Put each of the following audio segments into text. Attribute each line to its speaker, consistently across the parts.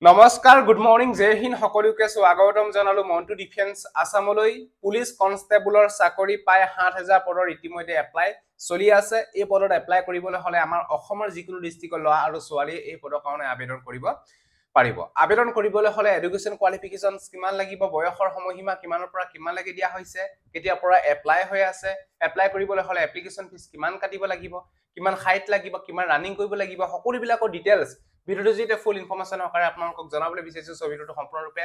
Speaker 1: নমস্কাৰ good morning জয় হিন্দ সকলোকে স্বাগতম জনালো মন্টু ডিফেন্স আসামলৈ পুলিচ কনষ্টেবলৰ চাকৰি পাই ৭০০০ পদৰ ইতিমধ্যে এপ্লাই চলি আছে এই পদত এপ্লাই কৰিবলৈ হলে আমাৰ অসমৰ যিকোনো ডিস্ট্ৰিক্টৰ ল'ৰা আৰু ছোৱালী এই পদৰ কাৰণে আবেদন কৰিব পাৰিব আবেদন কৰিবলৈ হলে এডুকেশন কোৱালিফিকেশনস কিমান লাগিব বয়সৰ সময়সীমা কিমানৰ পৰা কিমান লাগি দিয়া হৈছে কেতিয়া পৰা এপ্লাই হৈ আছে এপ্লাই কৰিবলৈ হলে এপ্লিকেশন ফিস কিমান কাটিব লাগিব কিমান হাইট লাগিব কিমান ৰানিং কৰিব লাগিব সকলো বিলাকৰ ডিটেইলস ভিডিওটো যেতে ফুল ইনফৰমেশন হকাৰে আপোনালোকক জনাবলৈ বিচাৰিছো সো ভিডিওটো সম্পূৰ্ণৰূপে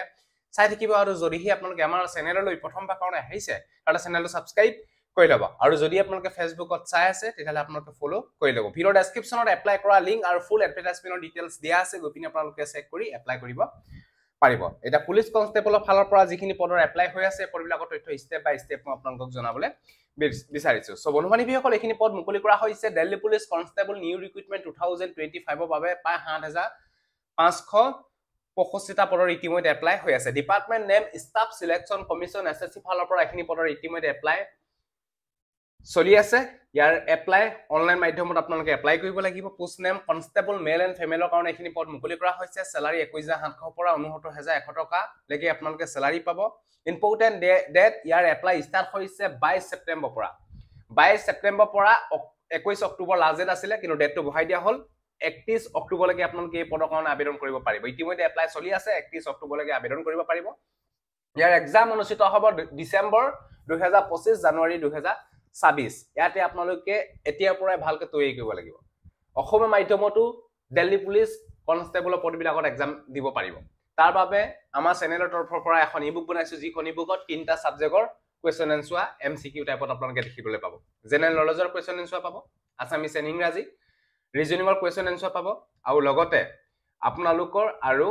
Speaker 1: চাই থাকিব আৰু যদিহে আপোনালোকে আমাৰ চেনেললৈ প্ৰথমবাৰ কাৰণে আহিছে তাৰ চেনেলটো সাবস্ক্ৰাইব কৰি লব আৰু যদি আপোনালোকে ফেসবুকত চাই আছে তেতিয়ালে আপোনালোকে ফলো কৰি লব ভিডিও ডেসক্ৰিপচনত এপ্লাই কৰা লিংক আৰু ফুল এডভাৰটাইজমেন্টৰ ডিটেইলস দিয়া আছে গপিনে আপোনালোকে চেক কৰি এপ্লাই কৰিব পাৰিব এটা পুলিচ কনষ্টেবলৰ ফালৰ পৰা যিখিনি পদৰ এপ্লাই হৈ আছে পদবিলাকৰ তথ্য স্টেপ বাই স্টেপ মই আপোনালোকক জনাবলৈ বিচাৰিছো সো বন্ধুবান্ধৱীসকল এইখিনি পদ মুকলি কৰা হৈছে Delhi police constable new recruitment 2025 ৰ বাবে প্ৰায় ৭৫৬৫ টা পদৰ ইতিমধ্যে এপ্লাই হৈ আছে department name staff selection commission SSC ফালৰ পৰা এইখিনি পদৰ ইতিমধ্যে এপ্লাই চলি আছে ইয়াৰ এপ্লাই অনলাইন মাধ্যমত আপোনালোকে এপ্লাই কৰিব লাগিব post name constable male and ফিমেলৰ কাৰণে এইখিনি পদ মুকলি কৰা হৈছে স্যালাৰি 21700 পৰা 69100 টকা লৈকে আপোনালোকে স্যালাৰি পাব ইম্পৰ্টেন্ট ডেট ইয়াৰ এপ্লাই ষ্টাৰ্ট হৈছে 22 ছেপ্টেম্বৰ পৰা 22 ছেপ্টেম্বৰ পৰা 21 অক্টোবৰ লাষ্ট ডেট আছিল কিন্তু ডেটটো বঢ়াই দিয়া হ'ল 31 অক্টোবৰ লৈকে আপোনালোকে এই পদৰ কাৰণে আবেদন কৰিব পাৰিব ইতিমধ্যে এপ্লাই চলি আছে 31 অক্টোবৰ লৈকে আবেদন কৰিব পাৰিব ইয়াৰ এক্সাম অনুষ্ঠিত হ'ব ডিসেম্বৰ 2025 জানুৱাৰী 2026 ইয়াতে আপোনালোকে এতিয়াৰ পৰাই ভালকৈ তৈয়াৰী কৰিব লাগিব অসমীয়া মাধ্যমতো দিল্লী পুলিচ কনষ্টেবলৰ পদবিলাকত এক্সাম দিব পাৰিব তাৰ বাবে আমাৰ চেনেলৰ তৰফৰ পৰা এখন ইবুক বনাইছো যিখন ইবুকত তিনটা সাবজেক্টৰ কোৱেশ্চন এনসাৰ এমসিকিউ টাইপত আপোনালোকে দেখিবলৈ পাব জেনাৰেল নলেজৰ কোৱেশ্চন এনসাৰ পাব আসামিজ এণ্ড ইংৰাজী ৰিজনিঙৰ কোৱেশ্চন এনসাৰ পাব আৰু লগতে আপোনালোকৰ আৰু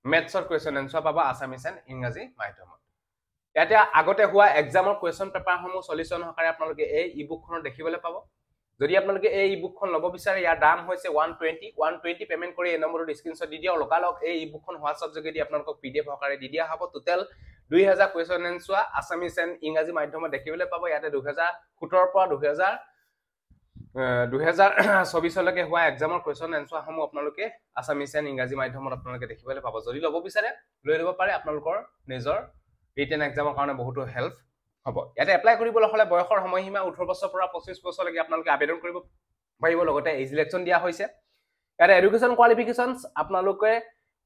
Speaker 1: মেথছৰ কোৱেশ্চন এনসাৰ পাব আসামিজ এণ্ড ইংৰাজী মাধ্যমত ইয়াতে আগতে হোৱা এক্সামৰ কোৱেশ্চন পেপাৰসমূহ সলিউশন হকাৰে আপোনালোকে এই ইবুকখনত দেখিবলৈ পাব যদি আপোনালোকে এই ইবুকখন লব বিচাৰে ইয়াৰ দাম হৈছে 120 পেমেন্ট কৰি এই নম্বৰৰ স্ক্ৰিনশ্বট দি দিয়ক লগালগ এই ইবুকখন হোৱাটছআপ যোগেদি আপোনালোকক পিডিএফ হকাৰে দি দিয়া হ'ব total 2000 question answer Assamese and ইংৰাজী মাধ্যমত দেখিবলৈ পাব ইয়াতে 2017 পৰা 2024 লৈকে হোৱা এক্সামৰ কোৱেশ্চন এনসাৰ সমূহ আপোনালোকে আসামিজ এণ্ড ইংৰাজী মাধ্যমত আপোনালোকে দেখিবলৈ পাব যদি লব বিচাৰে লৈ লব পাৰে আপোনালোকৰ নিজৰ ৰিটেন এক্সামৰ কাৰণে বহুতো হেল্প হ'ব ইয়াতে এপ্লাই কৰিবলৈ হলে বয়সৰ সময়সীমা 18 বছৰ পৰা 25 বছৰ লৈকে আপোনালোকে আবেদন কৰিব পাৰিব লগতে এজ ইলেকশন দিয়া হৈছে ইয়াতে এডুকেশন কোৱালিফিকেশনস আপোনালোকে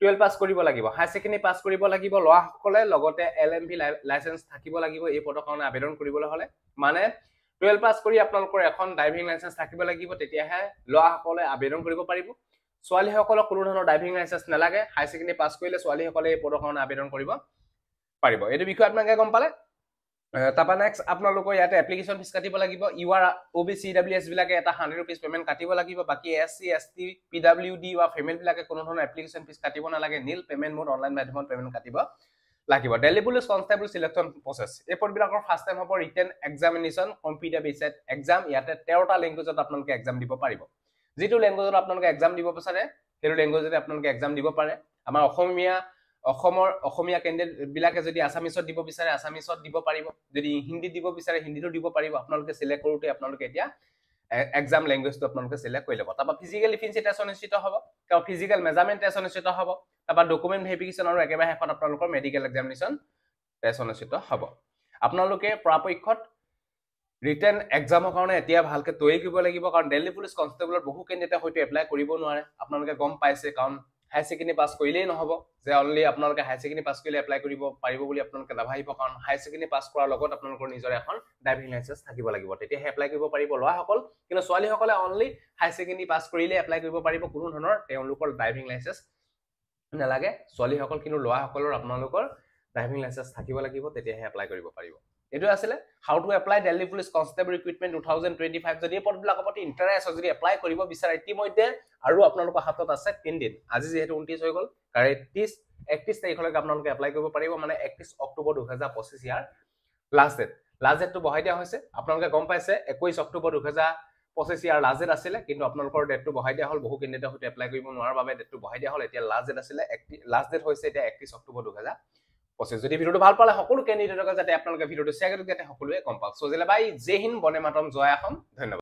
Speaker 1: 12 পাস কৰিব লাগিব হাই সেকেন্ডাৰী পাস কৰিব লাগিব লৰাসকলে লগতে এলএমভি লাইসেন্স থাকিব লাগিব এই পদৰ কাৰণে আবেদন কৰিবলৈ হলে মানে 12 পাস কৰি আপোনালোকৰ এখন ড্ৰাইভিং লাইসেন্স থাকিব লাগিব তেতিয়াহে লৰাসকলে আবেদন কৰিব পাৰিব ছোৱালীসকলক কোনো ধৰণৰ ড্ৰাইভিং লাইসেন্স নালাগে হাই সেকেন্ডাৰী পাস কৰিলে ছোৱালীসকলে এই পদৰ কাৰণে আবেদন কৰিব পাৰিব এই বিষয়ে আপোনালোকে গম পালে তাপা নেক্সট আপোনালোকৰ ইয়াতে এপ্লিকেশন ফিস কাটিব লাগিব ইউআৰ ওবিসি ডব্লিউএছ বিলাকে এটা 100 रुपीस পেমেন্ট কাটিব লাগিব বাকি এসসি এসটি পিডব্লিউডি বা ফিমেল বিলাকে কোনো ধৰণৰ এপ্লিকেশন ফিস কাটিব নালাগে নীল পেমেন্ট মোড অনলাইন মাধ্যমত পেমেন্ট কাটিব লাগিব Delhi police constable selection process এই পদবিলাকৰ ফাৰ্স্ট টাইম হ'ব written examination computer based exam ইয়াতে 13টা ল্যাঙ্গুৱেজত আপোনালোকে এক্সাম দিব পাৰিব যেটো ল্যাঙ্গুৱেজত আপোনালোকে এক্সাম দিব বিচাৰে হেৰু ল্যাঙ্গুৱেজতে আপোনালোকে এক্সাম দিব পাৰে আমাৰ অসমীয়া কেন্ডিডেট বিলাকে যদি আসামিছত দিব বিচাৰে আসামিছত দিব পাৰিব যদি হিন্দী দিব বিচাৰে হিন্দীটো দিব পাৰিব আপোনালোকে সিলেক্ট কৰোতে আপোনালোকে এতিয়া এক্সাম ল্যাঙ্গুৱেজটো আপোনালোকে সিলেক্ট কৰি ল'ব তাপা ফিজিক্যাল ডিফেন্স টেষ্ট অনুষ্ঠিত হ'ব কাৰণ ফিজিক্যাল মেজাৰমেন্ট টেষ্ট অনুষ্ঠিত হ'ব তাপা ডকুমেন্ট ভেৰিফিকেশন আৰু একেবাৰে এখন আপোনালোকৰ মেডিকেল এক্সামিনেশন টেষ্ট অনুষ্ঠিত হ'ব আপোনালোকে পৰাপক্ষত ৰিটেন এক্সামৰ কাৰণে এতিয়া ভালকে তৈয়াৰী কৰিব লাগিব কাৰণ দিল্লী পুলিচ কনষ্টেবলৰ বহু কেন্ডিডেটে হয়তো এপ্লাই কৰিব নোৱাৰে আপোনালোকে গম পাইছে কাৰণ হাই সেকেন্ডাৰী পাস কৰিলেই নহব যে অনলি আপোনালোকে হাই সেকেন্ডাৰী পাস কৰিলে এপ্লাই কৰিব পাৰিব বুলি আপোনালোকে নাভাবিব কাৰণ হাই সেকেন্ডাৰী পাস কৰাৰ লগত আপোনালোকৰ নিজৰ এখন ড্ৰাইভিং লাইসেন্স থাকিব লাগিব তেতিয়াহে এপ্লাই কৰিব পাৰিব লৰাসকল কিন্তু ছোৱালীসকলে অনলি হাই সেকেন্ডাৰী পাস কৰিলে এপ্লাই কৰিব পাৰিব কোনো ধৰণৰ তেওঁলোকৰ ড্ৰাইভিং লাইসেন্স নালাগে ছোৱালীসকল কিন্তু লৰাসকলৰ আপোনালোকৰ ড্ৰাইভিং লাইসেন্স থাকিব লাগিব তেতিয়াহে এপ্লাই কৰিব পাৰিব এটো আছিল how to apply Delhi police constable recruitment 2025 যদি পদবিলাকৰ প্ৰতি ইন্টাৰেষ্ট যদি এপ্লাই কৰিব বিচাৰে ইতিমধ্যে আৰু আপোনালোকৰ হাতত আছে 3 দিন আজি যেহেতু 29 হৈ গল কাৰে 31 তাৰিখলৈকে আপোনালোকে এপ্লাই কৰিব পাৰিব মানে 31 অক্টোবৰ 2025 ইয়াৰ লাষ্ট ডেটটো বহাই দিয়া হৈছে আপোনালোকে গম পাইছে 21 অক্টোবৰ 2025 ইয়াৰ লাষ্ট ডেট আছিল কিন্তু আপোনালোকৰ ডেটটো বহাই দিয়া হল বহু কেন্ডিডেটে হতে এপ্লাই কৰিব নোৱাৰাৰ বাবে ডেটটো বহাই দিয়া হল এতিয়া লাষ্ট ডেট আছিল লাষ্ট ডেট হৈছে এতিয়া 31 অক্টোবৰ 2025 যদি ভিডিওটো ভাল পালে সকলো কেন্ডিডেটক যাতে আপোনালোকে ভিডিওটো শেয়াৰ কৰি যাতে সকলোৱে গম পাওক সো জেলে বাই জয় হিন্দ বন্দে মাতৰম জয় অসম ধন্যবাদ